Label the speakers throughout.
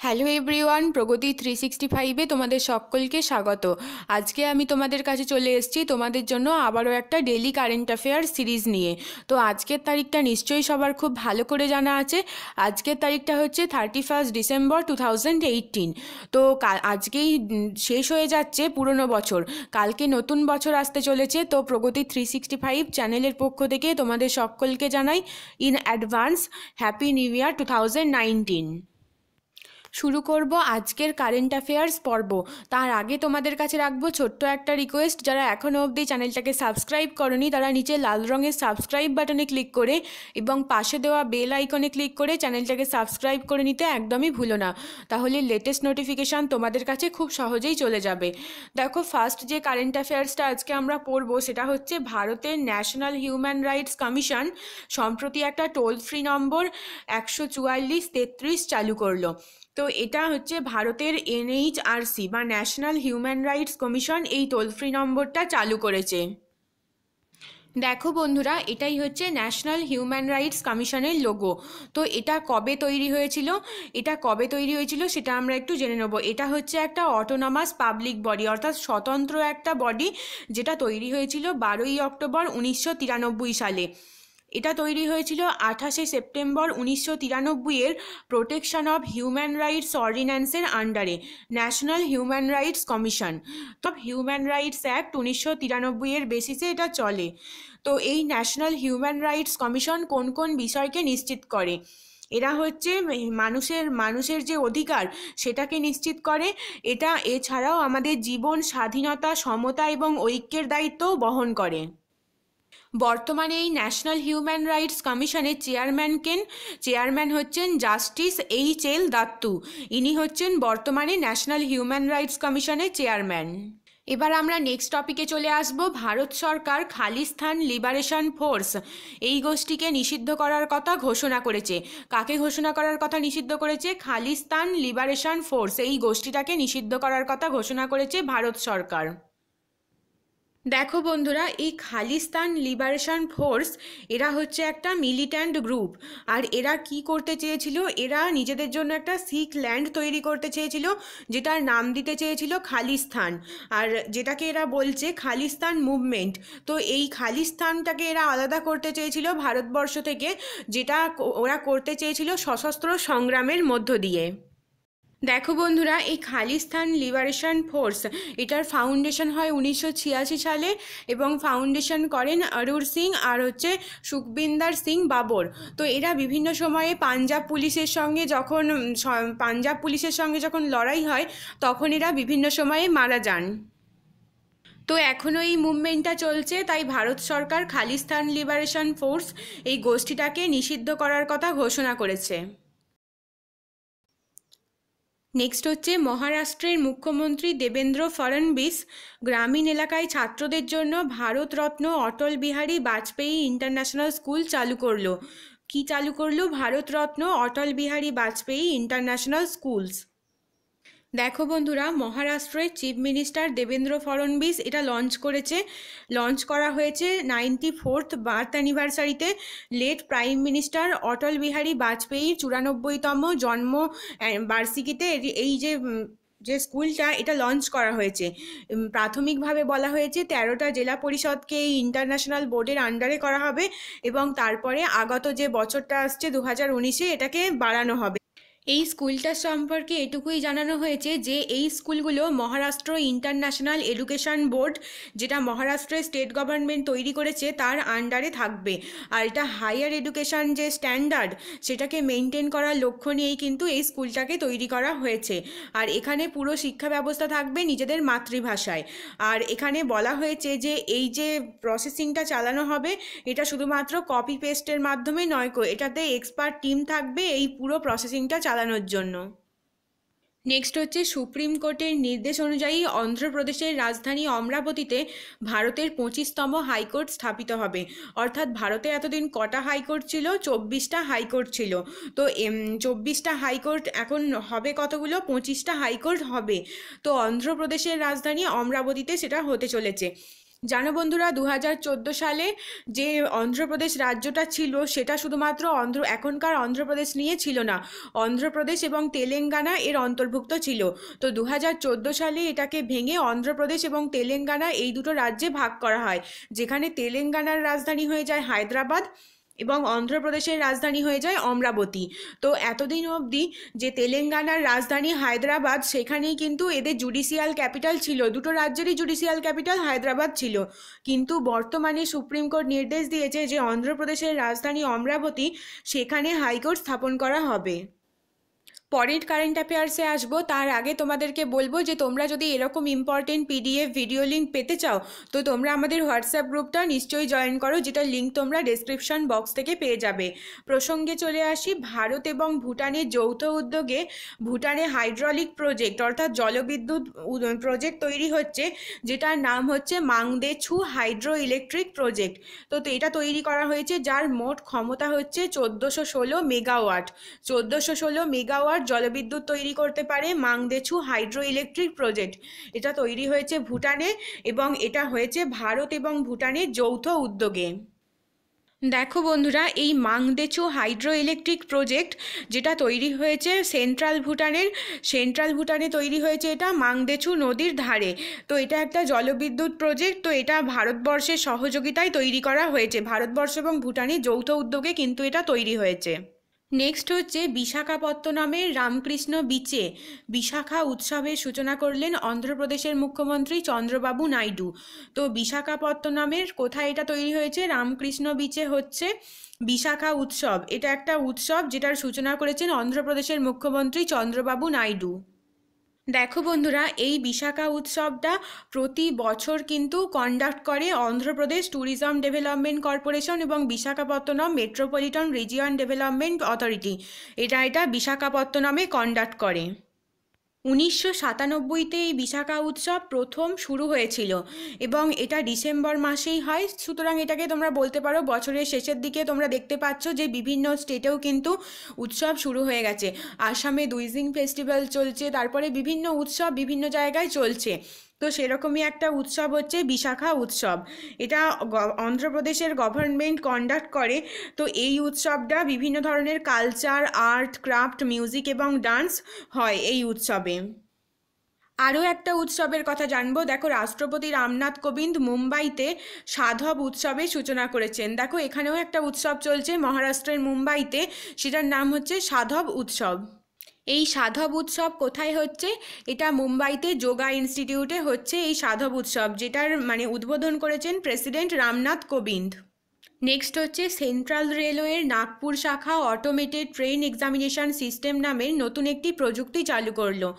Speaker 1: Hello everyone, প্রগতি 365-এ তোমাদের সকলকে স্বাগত। আজকে আমি তোমাদের কাছে চলে এসেছি তোমাদের জন্য আবারও একটা ডেইলি কারেন্ট অ্যাফেয়ার সিরিজ নিয়ে। তো আজকের তারিখটা নিশ্চয়ই সবার খুব ভালো করে জানা আছে। আজকের তারিখটা হচ্ছে 31 ডিসেম্বর 2018। তো আজকেই শেষ হয়ে যাচ্ছে পুরনো বছর, কালকে নতুন বছর আসতে চলেছে। তো প্রগতি 365 চ্যানেলের পক্ষ থেকে তোমাদের সকলকে জানাই in advance happy new year 2019। শুরু করব আজকের কারেন্ট অ্যাফেয়ার্স পর্ব। তার আগে তোমাদের কাছে রাখবো ছোট্ট একটা রিকোয়েস্ট, যারা এখনও অবধি চ্যানেলটাকে সাবস্ক্রাইব করনি তারা নিচে লাল রঙের সাবস্ক্রাইব বাটনে ক্লিক করে এবং পাশে দেওয়া বেল আইকনে ক্লিক করে চ্যানেলটাকে সাবস্ক্রাইব করে নিতে একদমই ভুলো না, তাহলে লেটেস্ট নোটিফিকেশান তোমাদের কাছে খুব সহজেই চলে যাবে। দেখো, ফার্স্ট যে কারেন্ট অ্যাফেয়ার্সটা আজকে আমরা পড়বো সেটা হচ্ছে ভারতের ন্যাশনাল হিউম্যান রাইটস কমিশন সম্প্রতি একটা টোল ফ্রি নম্বর 144-33 চালু করলো। তো এটা হচ্ছে ভারতের এনএইচআরসি বা ন্যাশনাল হিউম্যান রাইটস কমিশন এই টোল ফ্রি নম্বরটা চালু করেছে। দেখো বন্ধুরা, এটাই হচ্ছে ন্যাশনাল হিউম্যান রাইটস কমিশনের লোগো। তো এটা কবে তৈরি হয়েছিল সেটা আমরা একটু জেনে নেব। এটা হচ্ছে একটা অটোনমাস পাবলিক বডি, অর্থাৎ স্বতন্ত্র একটা বডি, যেটা তৈরি হয়েছিল 12ই অক্টোবর 1993 সালে। এটা তৈরি হয়েছিল 28শে সেপ্টেম্বর 1993-এর প্রোটেকশন অফ হিউম্যান রাইটস অর্ডিন্যান্সের আন্ডারে ন্যাশনাল হিউম্যান রাইটস কমিশন। তো হিউম্যান রাইটস অ্যাক্ট 1993-এর বেসিসে এটা চলে। তো এই ন্যাশনাল হিউম্যান রাইটস কমিশন কোন কোন বিষয়কে নিশ্চিত করে? এরা হচ্ছে মানুষের যে অধিকার সেটাকে নিশ্চিত করে। এটা এছাড়াও আমাদের জীবন, স্বাধীনতা, সমতা এবং ঐক্যের দায়িত্বও বহন করে। বর্তমানে এই ন্যাশনাল হিউম্যান রাইটস কমিশনের চেয়ারম্যান হচ্ছেন জাস্টিস এইচ.এল. দাত্তু। ইনি হচ্ছেন বর্তমানে ন্যাশনাল হিউম্যান রাইটস কমিশনের চেয়ারম্যান। এবার আমরা নেক্সট টপিকে চলে আসব। ভারত সরকার খালিস্তান লিবারেশন ফোর্স এই গোষ্ঠীকে নিষিদ্ধ করার কথা ঘোষণা করেছে। কাকে ঘোষণা করার কথা নিষিদ্ধ করেছে? খালিস্তান লিবারেশন ফোর্স এই গোষ্ঠীটাকে নিষিদ্ধ করার কথা ঘোষণা করেছে ভারত সরকার। দেখো বন্ধুরা, এই খালিস্তান লিবারেশন ফোর্স এরা হচ্ছে একটা মিলিট্যান্ট গ্রুপ। আর এরা কি করতে চেয়েছিল? এরা নিজেদের জন্য একটা শিখ ল্যান্ড তৈরি করতে চেয়েছিল, যেটার নাম দিতে চেয়েছিল খালিস্তান। আর যেটাকে এরা বলছে খালিস্তান মুভমেন্ট। তো এই খালিস্তানটাকে এরা আলাদা করতে চেয়েছিল ভারতবর্ষ থেকে, যেটা ওরা করতে চেয়েছিল সশস্ত্র সংগ্রামের মধ্য দিয়ে। দেখো বন্ধুরা, এই খালিস্তান লিবারেশন ফোর্স এটার ফাউন্ডেশন হয় 1986 সালে এবং ফাউন্ডেশন করেন অরুর সিং আর হচ্ছে সুখবিন্দর সিং বাবর। তো এরা বিভিন্ন সময়ে পাঞ্জাব পুলিশের সঙ্গে যখন লড়াই হয় তখন এরা বিভিন্ন সময়ে মারা যান। তো এখনও এই মুভমেন্টটা চলছে, তাই ভারত সরকার খালিস্তান লিবারেশন ফোর্স এই গোষ্ঠীটাকে নিষিদ্ধ করার কথা ঘোষণা করেছে। নেক্সট হচ্ছে মহারাষ্ট্রের মুখ্যমন্ত্রী দেবেন্দ্র ফডনবিস গ্রামীণ এলাকায় ছাত্রদের জন্য ভারতরত্ন অটল বিহারী বাজপেয়ী ইন্টারন্যাশনাল স্কুল চালু করলো। কি চালু করলো? Bharat Ratna Atal Bihari Vajpayee international schools. দেখো বন্ধুরা, মহারাষ্ট্রের চিফ মিনিস্টার দেবেন্দ্র ফডনবিস এটা লঞ্চ করা হয়েছে 94th বার্থ অ্যানিভার্সারিতে late prime minister Atal Bihari বাজপেয়ীর 94তম জন্ম বার্ষিকীতে। এই যে স্কুলটা এটা লঞ্চ করা হয়েছে। প্রাথমিকভাবে বলা হয়েছে 13টা জেলা পরিষদকে এই ইন্টারন্যাশনাল বোর্ডের আন্ডারে করা হবে এবং তারপরে আগত যে বছরটা আসছে 2019-এ এটাকে বাড়ানো হবে। এই স্কুলটার সম্পর্কে এটুকুই জানানো হয়েছে যে এই স্কুলগুলো মহারাষ্ট্র ইন্টারন্যাশনাল এডুকেশন বোর্ড, যেটা মহারাষ্ট্রের স্টেট গভর্নমেন্ট তৈরি করেছে, তার আন্ডারে থাকবে। আর এটা হায়ার এডুকেশন যে স্ট্যান্ডার্ড সেটাকে মেনটেন করার লক্ষ্য নিয়েই কিন্তু এই স্কুলটাকে তৈরি করা হয়েছে। আর এখানে পুরো শিক্ষা ব্যবস্থা থাকবে নিজেদের মাতৃভাষায়। আর এখানে বলা হয়েছে যে এই যে প্রসেসিংটা চালানো হবে এটা শুধুমাত্র কপি পেস্টের মাধ্যমে নয়, এটাতে এক্সপার্ট টিম থাকবে এই পুরো প্রসেসিংটা চালানোর জন্য। নেক্সট হচ্ছে সুপ্রিম কোর্টের নির্দেশ অনুযায়ী অন্ধ্রপ্রদেশের রাজধানী অমরাবতীতে ভারতের 25তম হাইকোর্ট স্থাপিত হবে। অর্থাৎ ভারতে এতদিন কটা হাইকোর্ট ছিল? 24টা হাইকোর্ট ছিল। তো 24টা হাইকোর্ট এখন হবে কতগুলো? 25টা হাইকোর্ট হবে। তো অন্ধ্রপ্রদেশের রাজধানী অমরাবতীতে সেটা হতে চলেছে। জানো বন্ধুরা, 2014 সালে যে অন্ধ্রপ্রদেশ রাজ্যটা ছিল সেটা শুধুমাত্র এখনকার অন্ধ্রপ্রদেশ নিয়ে ছিল না, অন্ধ্রপ্রদেশ এবং তেলেঙ্গানা এর অন্তর্ভুক্ত ছিল। তো 2014 সালে এটাকে ভেঙে অন্ধ্রপ্রদেশ এবং তেলেঙ্গানা এই দুটো রাজ্যে ভাগ করা হয়, যেখানে তেলেঙ্গানার রাজধানী হয়ে যায় হায়দ্রাবাদ এবং অন্ধ্রপ্রদেশের রাজধানী হয়ে যায় অমরাবতী। তো এতদিন অবধি যে তেলেঙ্গানার রাজধানী হায়দ্রাবাদ, সেখানেই কিন্তু এদের জুডিশিয়াল ক্যাপিটাল ছিল, দুটো রাজ্যেরই জুডিশিয়াল ক্যাপিটাল হায়দ্রাবাদ ছিল। কিন্তু বর্তমানে সুপ্রিম কোর্ট নির্দেশ দিয়েছে যে অন্ধ্রপ্রদেশের রাজধানী অমরাবতী, সেখানে হাইকোর্ট স্থাপন করা হবে। পরের কারেন্ট অ্যাফেয়ার্সে আসবো, তার আগে তোমাদেরকে বলবো যে তোমরা যদি এরকম ইম্পর্টেন্ট পিডিএফ ভিডিও লিঙ্ক পেতে চাও তো তোমরা আমাদের হোয়াটসঅ্যাপ গ্রুপটা নিশ্চয়ই জয়েন করো, যেটার লিঙ্ক তোমরা ডেসক্রিপশন বক্স থেকে পেয়ে যাবে। প্রসঙ্গে চলে আসি, ভারত এবং ভুটানের যৌথ উদ্যোগে ভুটানে হাইড্রোলিক প্রজেক্ট অর্থাৎ জলবিদ্যুৎ প্রজেক্ট তৈরি হচ্ছে, যেটার নাম হচ্ছে মাংদেছু হাইড্রো ইলেকট্রিক প্রজেক্ট। তো এটা তৈরি করা হয়েছে, যার মোট ক্ষমতা হচ্ছে 1416 মেগাওয়াট। 1416 মেগাওয়াট জলবিদ্যুৎ তৈরি করতে পারে মাংদেছু হাইড্রো ইলেকট্রিক প্রজেক্ট। এটা তৈরি হয়েছে ভুটানে এবং এটা হয়েছে ভারত এবং ভুটানের যৌথ উদ্যোগে। দেখো বন্ধুরা, এই মাংদেছু হাইড্রো ইলেকট্রিক প্রজেক্ট যেটা তৈরি হয়েছে সেন্ট্রাল ভুটানে তৈরি হয়েছে, এটা মাংদেছু নদীর ধারে। তো এটা একটা জলবিদ্যুৎ প্রজেক্ট। তো এটা ভারতবর্ষের সহযোগিতায় তৈরি করা হয়েছে, ভারতবর্ষ এবং ভুটানের যৌথ উদ্যোগে কিন্তু এটা তৈরি হয়েছে। নেক্সট হচ্ছে বিশাখাপত্তনমের রামকৃষ্ণ বিচে বিশাখা উৎসবের সূচনা করলেন অন্ধ্রপ্রদেশের মুখ্যমন্ত্রী চন্দ্রবাবু নাইডু। তো বিশাখাপত্তনমের কোথায় এটা তৈরি হয়েছে? রামকৃষ্ণ বিচে হচ্ছে বিশাখা উৎসব। এটা একটা উৎসব যেটার সূচনা করেছেন অন্ধ্রপ্রদেশের মুখ্যমন্ত্রী চন্দ্রবাবু নাইডু। দেখো বন্ধুরা, এই বিশাখা উৎসবটা প্রতি বছর কিন্তু কন্ডাক্ট করে অন্ধ্রপ্রদেশ ট্যুরিজম ডেভেলপমেন্ট কর্পোরেশন এবং Visakhapatnam metropolitan region development authority. এটা বিশাখাপত্তনমে কন্ডাক্ট করে। 1997-তে এই বিশাখা উৎসব প্রথম শুরু হয়েছিল এবং এটা ডিসেম্বর মাসেই হয়। সুতরাং এটাকে তোমরা বলতে পারো বছরের শেষের দিকে তোমরা দেখতে পাচ্ছ যে বিভিন্ন স্টেটেও কিন্তু উৎসব শুরু হয়ে গেছে। আসামে দুইজিং ফেস্টিভ্যাল চলছে, তারপরে বিভিন্ন উৎসব বিভিন্ন জায়গায় চলছে। তো সেরকমই একটা উৎসব হচ্ছে বিশাখা উৎসব। এটা অন্ধ্রপ্রদেশের গভর্নমেন্ট কন্ডাক্ট করে। তো এই উৎসবটা বিভিন্ন ধরনের কালচার, আর্ট, ক্রাফট, মিউজিক এবং ডান্স হয় এই উৎসবে। আরও একটা উৎসবের কথা জানবো। দেখো, রাষ্ট্রপতি রামনাথ কোবিন্দ মুম্বাইতে সাধব উৎসবের সূচনা করেছেন। দেখো, এখানেও একটা উৎসব চলছে মহারাষ্ট্রের মুম্বাইতে, সেটার নাম হচ্ছে সাধব উৎসব। এই সাধব উৎসব কোথায় হচ্ছে? এটা মুম্বাইতে যোগা ইনস্টিটিউটে হচ্ছে এই সাধব উৎসব, যেটার উদ্বোধন করেছেন প্রেসিডেন্ট রামনাথ কোবিন্দ। নেক্সট হচ্ছে, সেন্ট্রাল রেলওয়ের নাগপুর শাখা অটোমেটেড ট্রেন এক্সামিনেশন সিস্টেম নামের নতুন একটি প্রযুক্তি চালু করলো।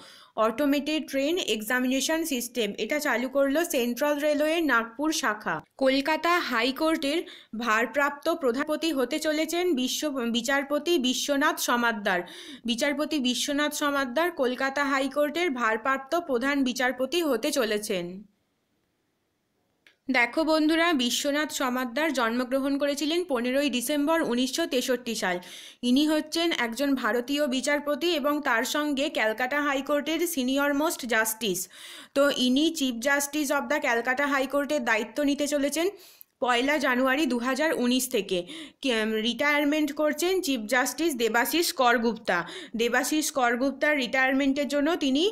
Speaker 1: অটোমেটেড ট্রেন এক্সামিনেশন সিস্টেম এটা চালু করলো সেন্ট্রাল রেলওয়ের নাগপুর শাখা। কলকাতা হাইকোর্টের ভারপ্রাপ্ত প্রধানপতি হতে চলেছেন বিচারপতি বিশ্বনাথ সমাদ্দার। বিচারপতি বিশ্বনাথ সমাদ্দার কলকাতা হাইকোর্টের ভারপ্রাপ্ত প্রধান বিচারপতি হতে চলেছেন। দেখো বন্ধুরা, বিশ্বনাথ সমাদ্দার জন্মগ্রহণ করেছিলেন 15ই ডিসেম্বর 1963 সাল। ইনি হচ্ছেন একজন ভারতীয় বিচারপতি এবং তার সঙ্গে ক্যালকাটা হাইকোর্টের সিনিয়র মোস্ট জাস্টিস। তো ইনি chief justice of the Calcutta হাইকোর্টের দায়িত্ব নিতে চলেছেন 1 জানুয়ারি 2019 থেকে। রিটায়ারমেন্ট করছেন চিফ জাস্টিস দেবাশিস করগুপ্তা। দেবাশিস করগুপ্তার রিটায়ারমেন্টের জন্য তিনি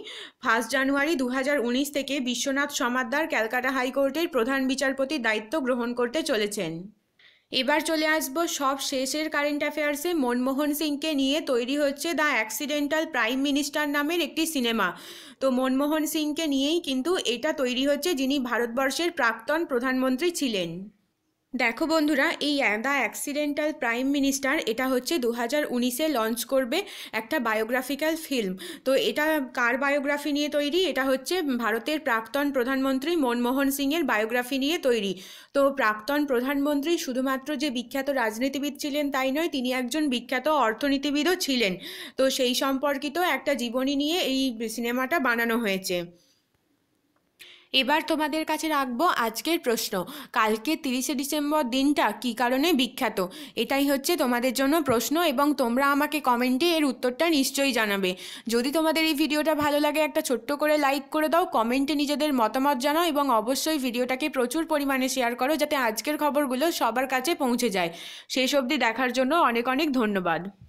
Speaker 1: 1 জানুয়ারি 2019 থেকে বিশ্বনাথ সমাদ্দার ক্যালকাটা হাইকোর্টের প্রধান বিচারপতির দায়িত্ব গ্রহণ করতে চলেছেন। এবার চলে আসবো সব শেষের কারেন্ট অ্যাফেয়ার্সে। মনমোহন সিংকে নিয়ে তৈরি হচ্ছে দ্য অ্যাক্সিডেন্টাল প্রাইম মিনিস্টার নামের একটি সিনেমা। তো মনমোহন সিংকে নিয়েই কিন্তু এটা তৈরি হচ্ছে, যিনি ভারতবর্ষের প্রাক্তন প্রধানমন্ত্রী ছিলেন। দেখো বন্ধুরা, এই দ্য অ্যাক্সিডেন্টাল প্রাইম মিনিস্টার এটা হচ্ছে 2019-এ লঞ্চ করবে একটা বায়োগ্রাফিক্যাল ফিল্ম। তো এটা কার বায়োগ্রাফি নিয়ে তৈরি? এটা হচ্ছে ভারতের প্রাক্তন প্রধানমন্ত্রী মনমোহন সিংয়ের বায়োগ্রাফি নিয়ে তৈরি। তো প্রাক্তন প্রধানমন্ত্রী শুধুমাত্র যে বিখ্যাত রাজনীতিবিদ ছিলেন তাই নয়, তিনি একজন বিখ্যাত অর্থনীতিবিদও ছিলেন। তো সেই সম্পর্কিত একটা জীবনী নিয়ে এই সিনেমাটা বানানো হয়েছে। এবার তোমাদের কাছে রাখবো আজকের প্রশ্ন। কালকে 30শে ডিসেম্বর দিনটা কী কারণে বিখ্যাত? এটাই হচ্ছে তোমাদের জন্য প্রশ্ন, এবং তোমরা আমাকে কমেন্টে এর উত্তরটা নিশ্চয়ই জানাবে। যদি তোমাদের এই ভিডিওটা ভালো লাগে একটা ছোট্ট করে লাইক করে দাও, কমেন্টে নিজেদের মতামত জানাও, এবং অবশ্যই ভিডিওটাকে প্রচুর পরিমাণে শেয়ার করো যাতে আজকের খবরগুলো সবার কাছে পৌঁছে যায়। শেষ অবধি দেখার জন্য অনেক অনেক ধন্যবাদ।